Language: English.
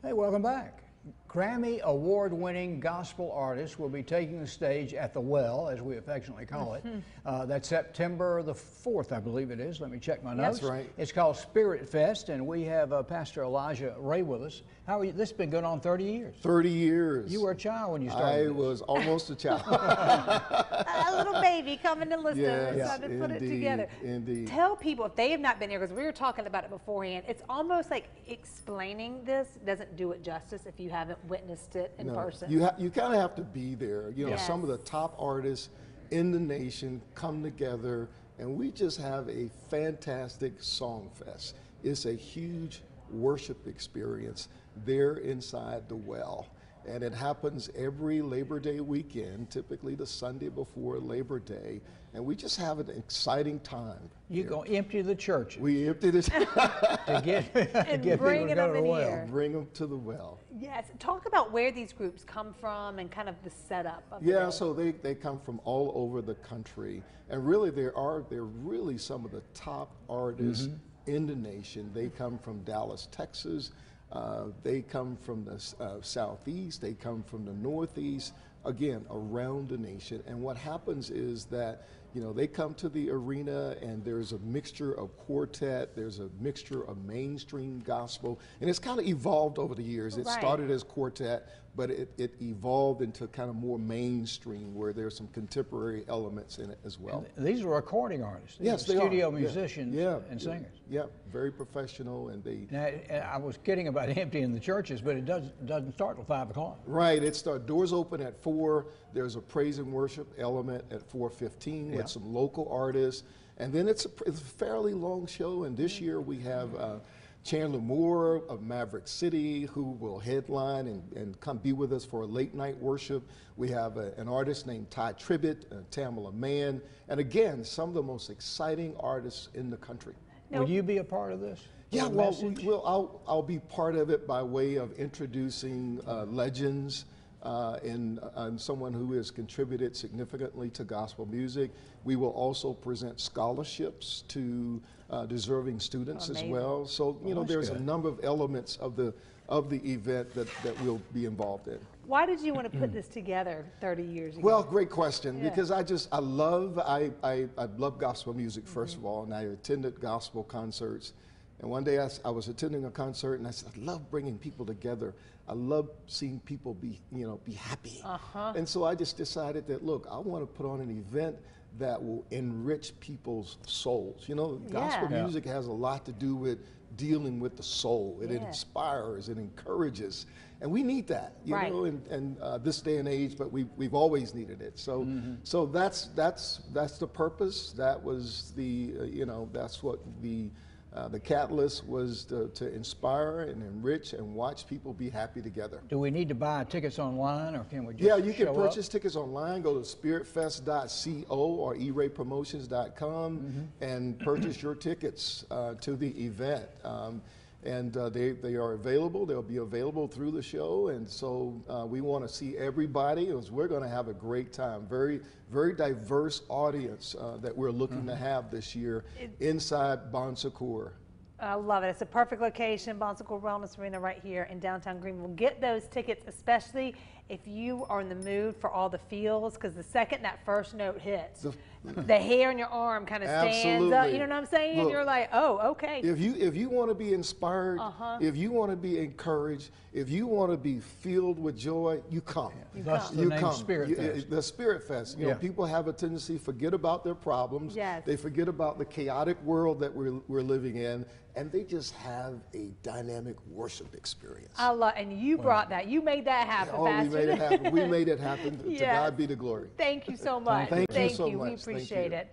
Hey, welcome back. Grammy award-winning gospel artists will be taking the stage at the Well, as we affectionately call it. That's September the 4th, I believe it is. Let me check my notes. That's right. It's called SpiritFest, and we have Pastor Elijah Ray with us. How are you? This has been going on 30 years. 30 years. You were a child when you started. I was almost a child. A little baby coming to listen. Yes, So to put it together. Indeed. Tell people, if they have not been here, because we were talking about it beforehand, it's almost like explaining this doesn't do it justice if you haven't witnessed it in person. You kind of have to be there. You know, Yes. some of the top artists in the nation come together, and we just have a fantastic song fest. It's a huge worship experience there inside the Well. And it happens every Labor Day weekend, typically the Sunday before Labor Day. And we just have an exciting time. You go empty the church We emptied it. to get, And get bring people to it go up to the in Well. here. Bring them to the Well. Yes. Talk about where these groups come from and kind of the setup of the Yeah, day. so they come from all over the country. And really they're really some of the top artists in the nation. They come from Dallas, Texas. They come from the Southeast. They come from the Northeast. Again, around the nation. And what happens is that, you know, they come to the arena and there's a mixture of quartet, there's a mixture of mainstream gospel, and it's kind of evolved over the years. It Right. started as quartet, but it evolved into kind of more mainstream where there's some contemporary elements in it as well. These are recording artists. These Yes, are they are. studio Yeah. musicians and singers. Yeah, very professional, and they. Now, I was kidding about emptying the churches, but it doesn't start till 5 o'clock. Right, doors open at 4. There's a praise and worship element at 4:15 Yeah. with some local artists, and then it's a fairly long show. And this year we have Chandler Moore of Maverick City, who will headline and come be with us for a late night worship. We have an artist named Ty Tribbett, Tamala Mann, and again, some of the most exciting artists in the country. Will you be a part of this? Yeah, The well, message? I'll be part of it by way of introducing legends and someone who has contributed significantly to gospel music. We will also present scholarships to deserving students as well. So, you know, that's there's good. a number of elements of the event that we'll be involved in. Why did you want to put this together 30 years ago? Well, great question, Yeah. because I love gospel music, first of all, and I attended gospel concerts. And one day I was attending a concert, and I said, I love bringing people together. I love seeing people be happy. And so I just decided that, look, I want to put on an event that will enrich people's souls. You know, gospel Yeah. music has a lot to do with dealing with the soul. It Yeah. inspires, it encourages, and we need that, you Right. know, in this day and age. But we've always needed it. So so that's the purpose. That was the that's what the catalyst was to inspire and enrich and watch people be happy together. Do we need to buy tickets online, or can we just Yeah, you can show purchase up? tickets online. Go to spiritfest.co or eraypromotions.com and purchase your tickets to the event. They are available. They'll be available through the show, and so we want to see everybody. We're going to have a great time. Very, very diverse audience that we're looking to have this year inside Bon Secours. I love it. It's a perfect location, Bon Secours Wellness Arena right here in downtown Greenville. Get those tickets, especially if you are in the mood for all the feels, because the second that first note hits, the hair on your arm kind of stands up. You know what I'm saying? Look, you're like, oh, okay. If you want to be inspired, if you want to be encouraged, if you want to be filled with joy, you come. Thus the You name come. SpiritFest. The SpiritFest. You know, people have a tendency to forget about their problems. Yes. They forget about the chaotic world that we're living in, and they just have a dynamic worship experience. I love, and you brought that. You made that happen, Oh, we Pastor. made it happen. We made it happen. To Yes. God be the glory. Thank you so much. Thank you so We much. Thank appreciate you. it.